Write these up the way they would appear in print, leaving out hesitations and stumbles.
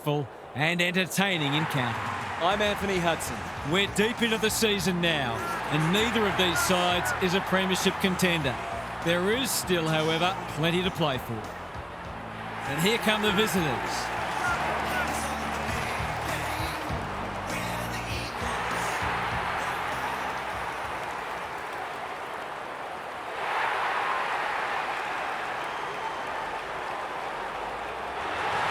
impactful and entertaining encounter. I'm Anthony Hudson. We're deep into the season now, and neither of these sides is a premiership contender. There is still, however, plenty to play for. And here come the visitors.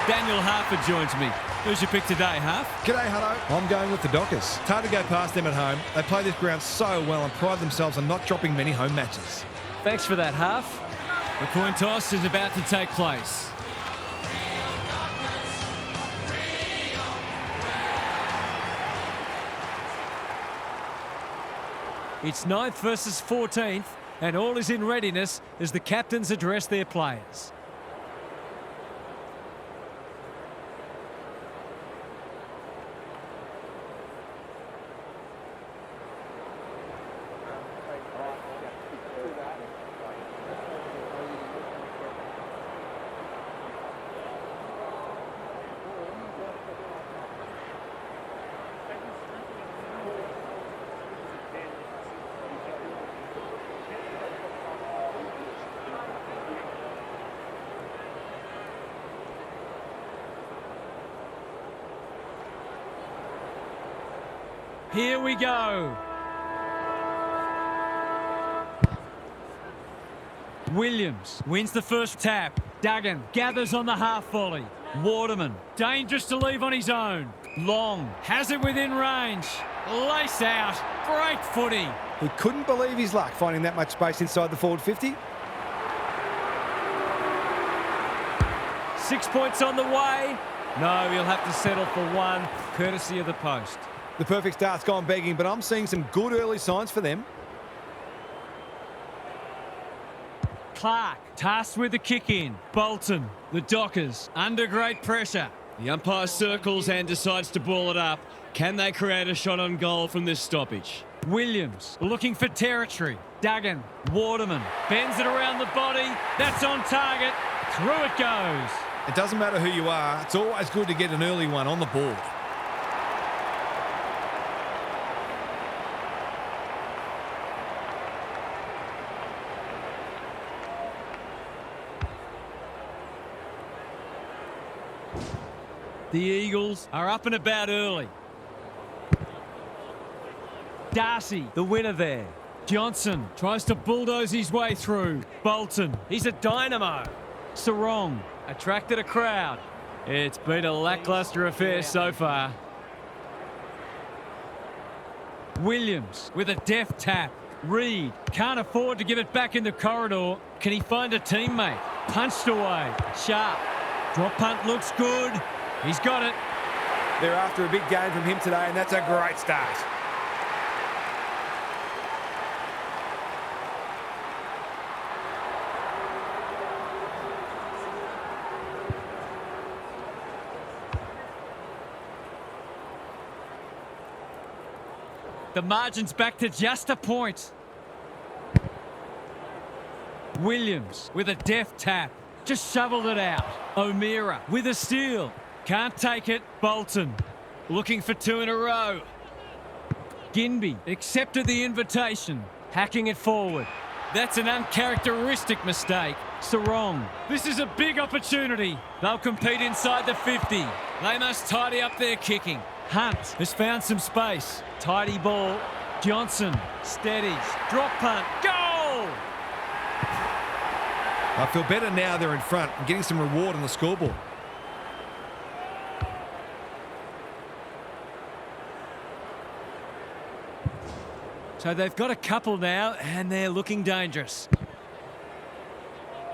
Daniel Harford joins me. Who's your pick today, Harf? G'day, Hutto. I'm going with the Dockers. It's hard to go past them at home. They play this ground so well and pride themselves on not dropping many home matches. Thanks for that, Harf. The coin toss is about to take place. It's 9th versus 14th, and all is in readiness as the captains address their players. Here we go. Williams wins the first tap. Duggan gathers on the half volley. Waterman, dangerous to leave on his own. Long has it within range. Lace out. Great footy. He couldn't believe his luck finding that much space inside the forward 50. 6 points on the way. No, he'll have to settle for one, courtesy of the post. The perfect start's gone begging, but I'm seeing some good early signs for them. Clark tasked with the kick in. Bolton, the Dockers, under great pressure. The umpire circles and decides to ball it up. Can they create a shot on goal from this stoppage? Williams looking for territory. Duggan, Waterman bends it around the body. That's on target. Through it goes. It doesn't matter who you are. It's always good to get an early one on the board. The Eagles are up and about early. Darcy, the winner there. Johnson tries to bulldoze his way through. Bolton, he's a dynamo. Sarong attracted a crowd. It's been a lacklustre affair so far. Williams with a deft tap. Reed can't afford to give it back in the corridor. Can he find a teammate? Punched away. Sharp. Drop punt looks good. He's got it. They're after a big game from him today, and that's a great start. The margin's back to just a point. Williams with a deft tap. Just shoveled it out. O'Meara with a steal. Can't take it. Bolton looking for two in a row. Ginbey accepted the invitation. Hacking it forward. That's an uncharacteristic mistake. Sarong. This is a big opportunity. They'll compete inside the 50. They must tidy up their kicking. Hunt has found some space. Tidy ball. Johnson steadies. Drop punt. Goal! I feel better now they're in front and getting some reward on the scoreboard. So they've got a couple now, and they're looking dangerous.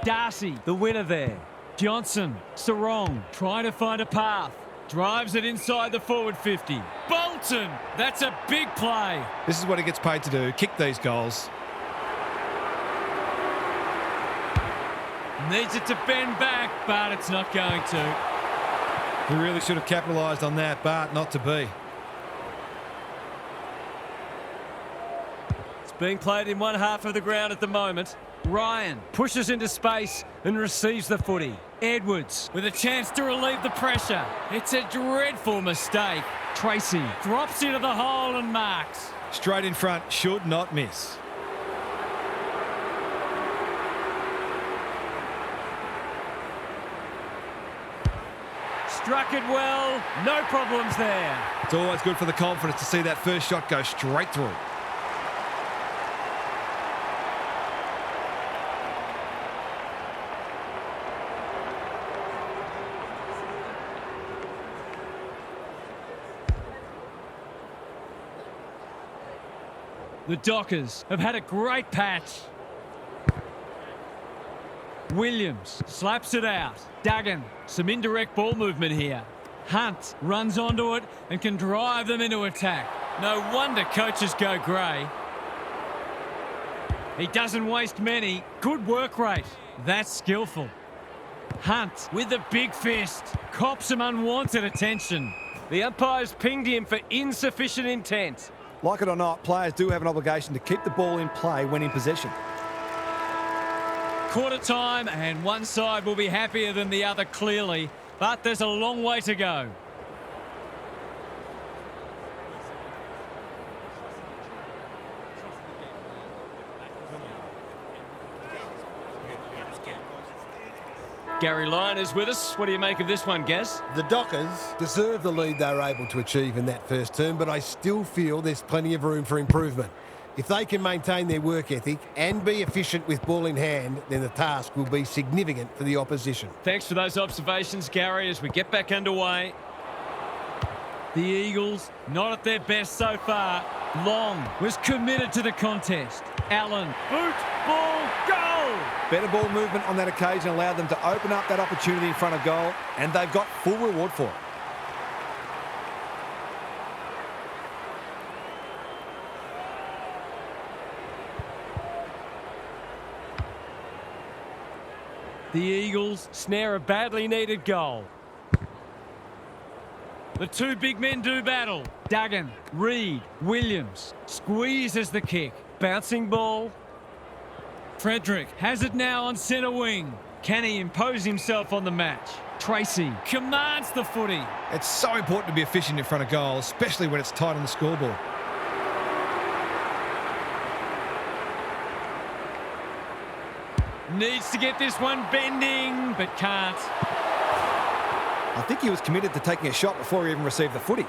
Darcy, the winner there. Johnson, Sarong, trying to find a path. Drives it inside the forward 50. Bolton, that's a big play. This is what he gets paid to do, kick these goals. Needs it to bend back, but it's not going to. He really should have capitalised on that, but not to be. being played in one half of the ground at the moment. Ryan pushes into space and receives the footy. Edwards with a chance to relieve the pressure. It's a dreadful mistake. Tracy drops into the hole and marks. Straight in front, should not miss. Struck it well, no problems there. It's always good for the confidence to see that first shot go straight through. The Dockers have had a great patch. Williams slaps it out. Duggan, some indirect ball movement here. Hunt runs onto it and can drive them into attack. No wonder coaches go grey. He doesn't waste many. Good work rate. That's skillful. Hunt with the big fist. Cops some unwanted attention. The umpires pinged him for insufficient intent. Like it or not, players do have an obligation to keep the ball in play when in possession. Quarter time, and one side will be happier than the other clearly, but there's a long way to go. Gary Lyon is with us. What do you make of this one, Gaz? The Dockers deserve the lead they were able to achieve in that first term, but I still feel there's plenty of room for improvement. If they can maintain their work ethic and be efficient with ball in hand, then the task will be significant for the opposition. Thanks for those observations, Gary, as we get back underway. The Eagles, not at their best so far. Long was committed to the contest. Allen, boot, ball, goal! Better ball movement on that occasion allowed them to open up that opportunity in front of goal, and they've got full reward for it. The Eagles snare a badly needed goal. The two big men do battle. Duggan, Reed, Williams squeezes the kick. Bouncing ball. Frederick has it now on centre wing. Can he impose himself on the match? Tracy commands the footy. It's so important to be efficient in front of goal, especially when it's tight on the scoreboard. Needs to get this one bending, but can't. I think he was committed to taking a shot before he even received the footy.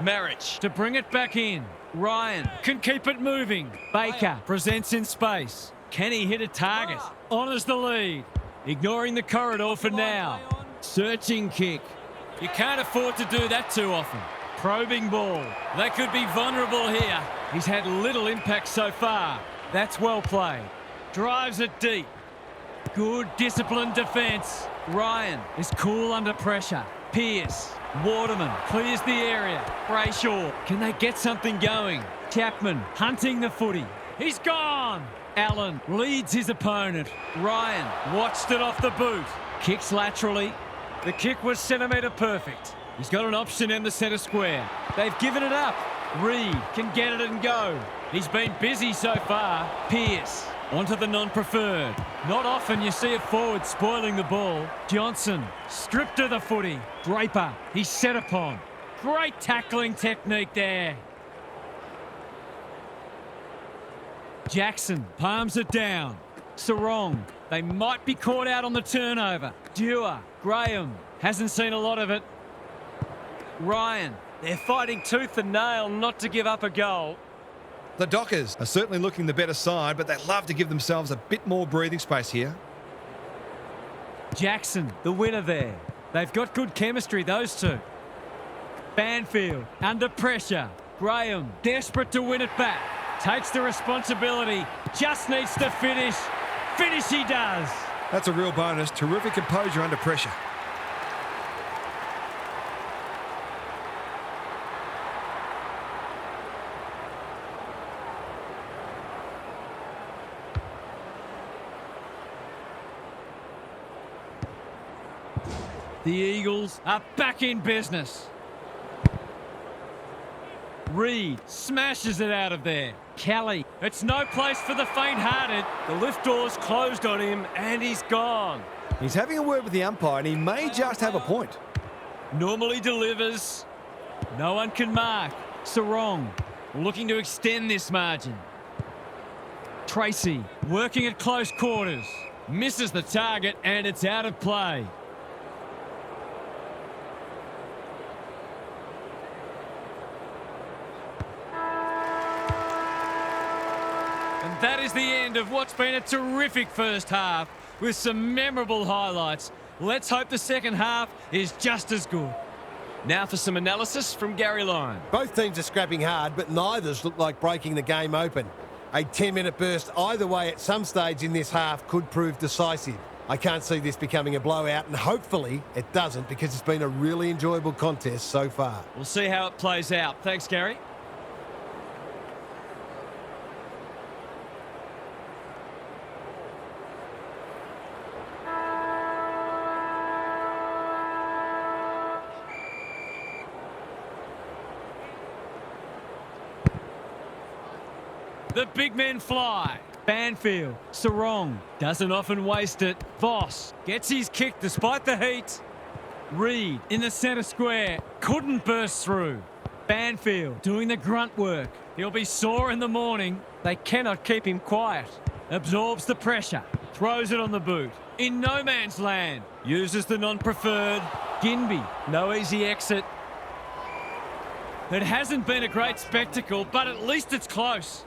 Marriage to bring it back in. Ryan can keep it moving. Baker presents in space. Can he hit a target? Honours the lead. Ignoring the corridor for now. Searching kick. You can't afford to do that too often. Probing ball. They could be vulnerable here. He's had little impact so far. That's well played. Drives it deep. Good disciplined defence. Ryan is cool under pressure. Pearce. Waterman clears the area. Brayshaw. Can they get something going? Chapman hunting the footy. He's gone. Allen leads his opponent. Ryan watched it off the boot. Kicks laterally. The kick was centimetre perfect. He's got an option in the centre square. They've given it up. Reed can get it and go. He's been busy so far. Pearce onto the non-preferred. Not often you see a forward spoiling the ball. Johnson stripped of the footy. Draper, he's set upon. Great tackling technique there. Jackson palms it down. Sarong, they might be caught out on the turnover. Dewar, Graham, hasn't seen a lot of it. Ryan, they're fighting tooth and nail not to give up a goal. The Dockers are certainly looking the better side, but they'd love to give themselves a bit more breathing space here. Jackson, the winner there. They've got good chemistry, those two. Banfield, under pressure. Graham, desperate to win it back. Takes the responsibility, just needs to finish. Finish he does. That's a real bonus. Terrific composure under pressure. The Eagles are back in business. Reed smashes it out of there. Kelly, it's no place for the faint-hearted. The lift door's closed on him and he's gone. He's having a word with the umpire and he may just have a point. Normally delivers. No one can mark. Sarong looking to extend this margin. Tracy working at close quarters. Misses the target and it's out of play. And that is the end of what's been a terrific first half with some memorable highlights. Let's hope the second half is just as good. Now for some analysis from Gary Lyon. Both teams are scrapping hard, but neither's look like breaking the game open. A 10-minute burst either way at some stage in this half could prove decisive. I can't see this becoming a blowout, and hopefully it doesn't, because it's been a really enjoyable contest so far. We'll see how it plays out. Thanks, Gary. The big men fly. Banfield, Sarong doesn't often waste it. Voss gets his kick despite the heat. Reed in the centre square couldn't burst through. Banfield doing the grunt work. He'll be sore in the morning. They cannot keep him quiet. Absorbs the pressure. Throws it on the boot. In no man's land. Uses the non-preferred. Ginby, no easy exit. It hasn't been a great spectacle, but at least it's close.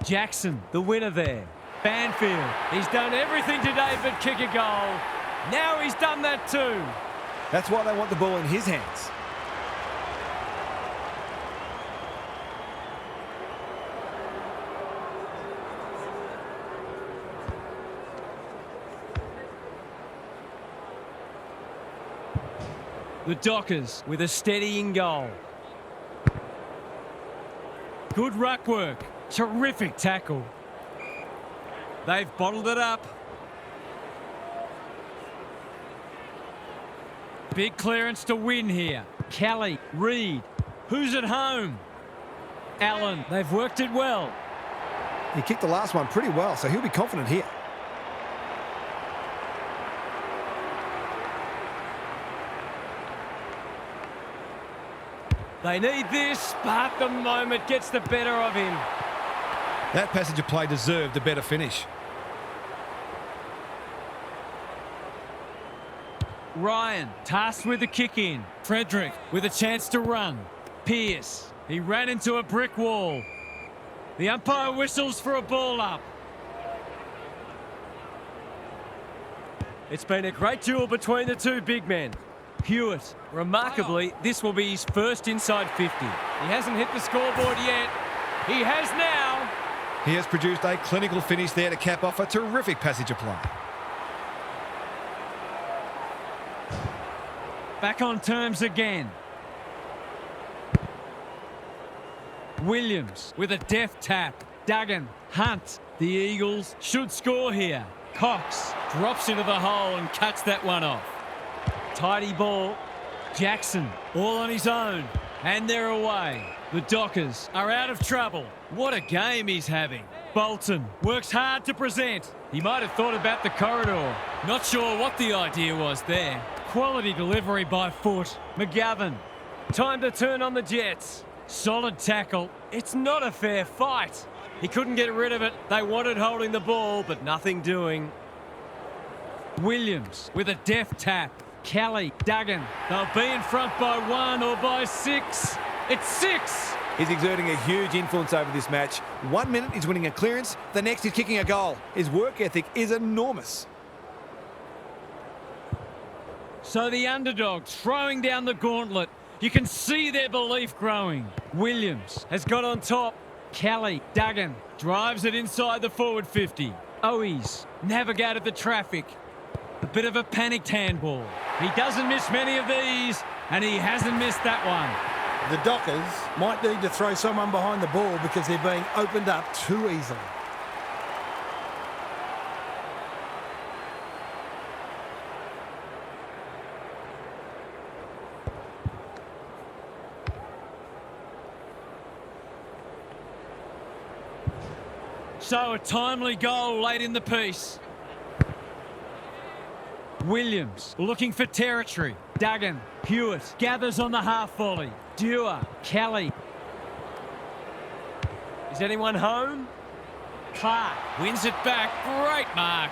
Jackson, the winner there. Banfield, he's done everything today but kick a goal. Now he's done that too. That's why they want the ball in his hands. The Dockers with a steadying goal. Good ruck work. Terrific tackle. They've bottled it up. Big clearance to win here. Kelly, Reed. Who's at home? Allen. They've worked it well. He kicked the last one pretty well, so he'll be confident here. They need this, but the moment gets the better of him. That passage of play deserved a better finish. Ryan, tasked with the kick in. Frederick with a chance to run. Pierce, he ran into a brick wall. The umpire whistles for a ball up. It's been a great duel between the two big men. Hewitt, remarkably, this will be his first inside 50. He hasn't hit the scoreboard yet. He has now. He has produced a clinical finish there to cap off a terrific passage of play. Back on terms again. Williams with a deft tap. Duggan, Hunt. The Eagles should score here. Cox drops into the hole and cuts that one off. Tidy ball. Jackson all on his own. And they're away. The Dockers are out of trouble. What a game he's having. Bolton works hard to present. He might have thought about the corridor. Not sure what the idea was there. Quality delivery by foot. McGovern. Time to turn on the Jets. Solid tackle. It's not a fair fight. He couldn't get rid of it. They wanted holding the ball, but nothing doing. Williams with a deft tap. Kelly, Duggan. They'll be in front by 1 or by 6. It's 6. He's exerting a huge influence over this match. 1 minute he's winning a clearance, the next he's kicking a goal. His work ethic is enormous. So the underdogs throwing down the gauntlet. You can see their belief growing. Williams has got on top. Kelly, Duggan drives it inside the forward 50. Owies navigated the traffic. A bit of a panicked handball. He doesn't miss many of these, and he hasn't missed that one. The Dockers might need to throw someone behind the ball because they're being opened up too easily. So a timely goal late in the piece. Williams looking for territory. Duggan, Hewitt gathers on the half volley. Dewar, Kelly. Is anyone home? Clark wins it back. Great mark.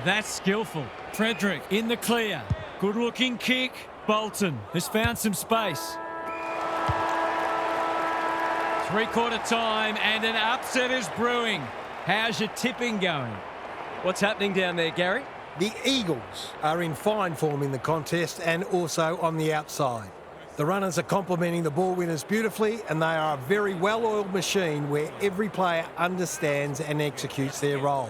That's skillful. Frederick in the clear. Good looking kick. Bolton has found some space. Three-quarter time and an upset is brewing. How's your tipping going? What's happening down there, Gary? The Eagles are in fine form in the contest and also on the outside. The runners are complementing the ball winners beautifully, and they are a very well-oiled machine where every player understands and executes their role.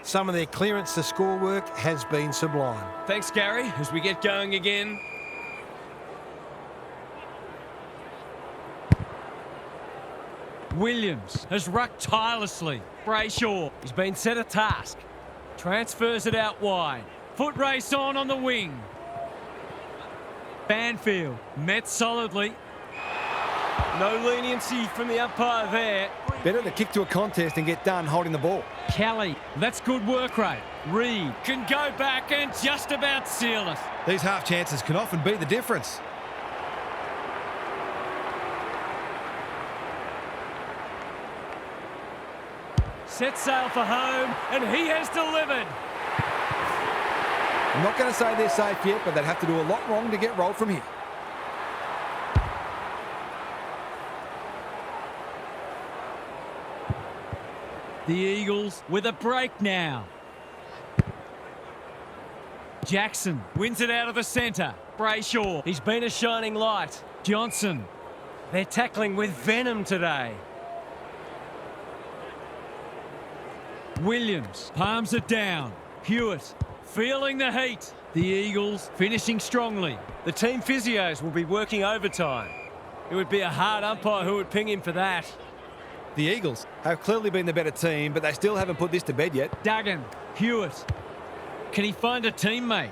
Some of their clearance to score work has been sublime. Thanks, Gary, as we get going again. Williams has rucked tirelessly. Brayshaw has been set a task. Transfers it out wide. Foot race on the wing. Banfield met solidly. No leniency from the umpire there. Better to kick to a contest and get done holding the ball. Kelly, that's good work rate. Reed can go back and just about seal it. These half chances can often be the difference. Set sail for home, and he has delivered. I'm not going to say they're safe yet, but they'd have to do a lot wrong to get rolled from here. The Eagles with a break now. Jackson wins it out of the centre. Brayshaw, he's been a shining light. Johnson, they're tackling with venom today. Williams palms it down. Hewitt feeling the heat. The Eagles finishing strongly. The team physios will be working overtime. It would be a hard umpire who would ping him for that. The Eagles have clearly been the better team, but they still haven't put this to bed yet. Duggan, Hewitt. Can he find a teammate?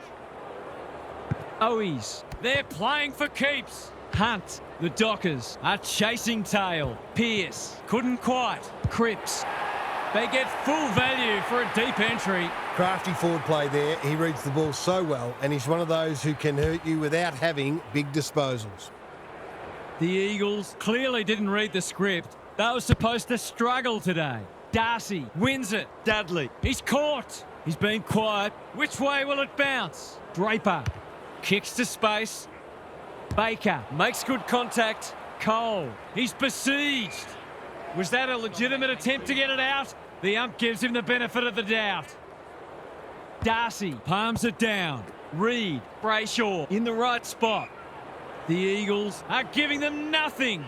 Owies, they're playing for keeps. Hunt, the Dockers are chasing tail. Pearce, couldn't quite. Cripps. They get full value for a deep entry. Crafty forward play there. He reads the ball so well, and he's one of those who can hurt you without having big disposals. The Eagles clearly didn't read the script. They were supposed to struggle today. Darcy wins it. Dudley, he's caught. He's been quiet. Which way will it bounce? Draper kicks to space. Baker makes good contact. Cole, he's besieged. Was that a legitimate attempt to get it out? The ump gives him the benefit of the doubt. Darcy palms it down. Reed, Brayshaw in the right spot. The Eagles are giving them nothing.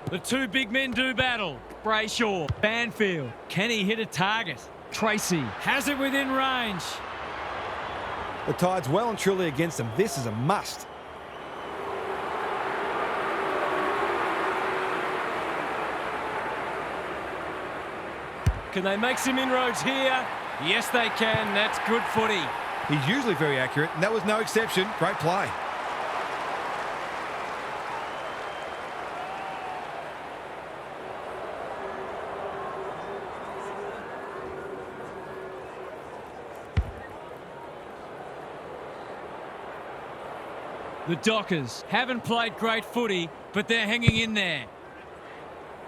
The two big men do battle. Brayshaw, Banfield. Can he hit a target? Tracy has it within range. The Tide's well and truly against them. This is a must. Can they make some inroads here? Yes, they can. That's good footy. He's usually very accurate, and that was no exception. Great play. The Dockers haven't played great footy, but they're hanging in there.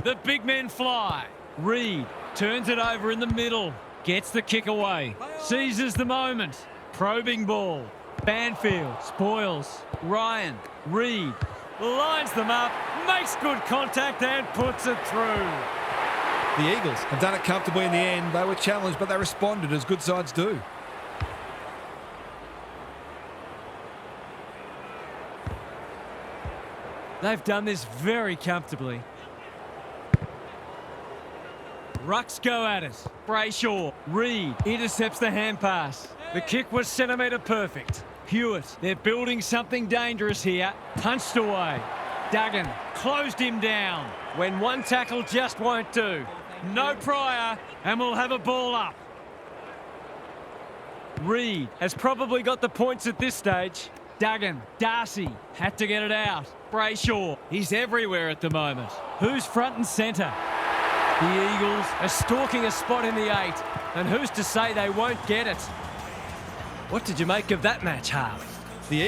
The big men fly. Reed turns it over in the middle. Gets the kick away. Seizes the moment. Probing ball. Banfield spoils. Ryan. Reed lines them up. Makes good contact and puts it through. The Eagles have done it comfortably in the end. They were challenged, but they responded as good sides do. They've done this very comfortably. Rucks go at it. Brayshaw. Reed intercepts the hand pass. The kick was centimetre perfect. Hewitt, they're building something dangerous here. Punched away. Duggan closed him down when one tackle just won't do. No prior, and we'll have a ball up. Reed has probably got the points at this stage. Duggan, Darcy, had to get it out. Brayshaw, he's everywhere at the moment. Who's front and centre? The Eagles are stalking a spot in the 8, and who's to say they won't get it? What did you make of that match, Harv?